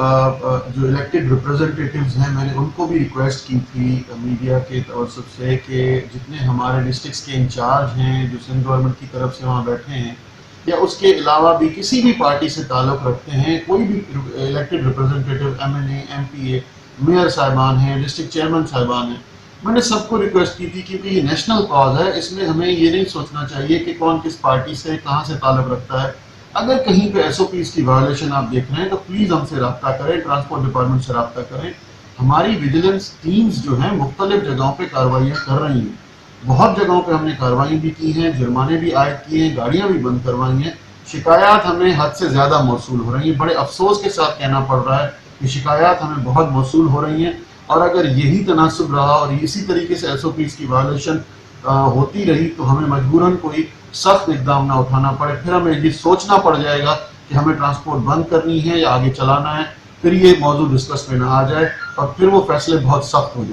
जो elected representatives हैं मैंने उनको भी रिक्वेस्ट की थी मीडिया के तवज्जुह से कि जितने हमारे डिस्ट्रिक्ट्स के इंचार्ज हैं जो सिंध गवर्नमेंट की तरफ से वहाँ बैठे हैं या उसके अलावा भी किसी भी पार्टी से ताल्लुक़ रखते हैं, कोई भी elected representative MNA MPA mayor साहिबान हैं, डिस्ट्रिक्ट चेयरमैन साहिबान हैं, मैंने सबको रिक्वेस्ट की थी क्योंकि ये नेशनल कॉज है, इसमें हमें ये नहीं सोचना चाहिए कि कौन किस पार्टी से कहाँ से ताल्लुक़ रखता है। अगर कहीं पे SOPs की वायलेशन आप देख रहे हैं तो प्लीज़ हमसे रब्ता करें, ट्रांसपोर्ट डिपार्टमेंट से रब्ता करें। हमारी विजिलेंस टीम्स जो हैं मुख्तलिफ जगहों पे कार्रवाइयाँ कर रही हैं, बहुत जगहों पे हमने कार्रवाई भी की हैं, जुर्माने भी आयद किए हैं, गाड़ियाँ भी बंद करवाई हैं। शिकायत हमें हद से ज़्यादा मौसूल हो रही हैं, बड़े अफसोस के साथ कहना पड़ रहा है कि शिकायत हमें बहुत मौसूल हो रही हैं और अगर यही तनासुब रहा और इसी तरीके से SOPs की वायलेशन होती रही तो हमें मजबूरन कोई सख्त इकदाम ना उठाना पड़े, फिर हमें ये सोचना पड़ जाएगा कि हमें ट्रांसपोर्ट बंद करनी है या आगे चलाना है, फिर ये मौजूद डिस्कस में ना आ जाए और फिर वो फैसले बहुत सख्त हो जाए।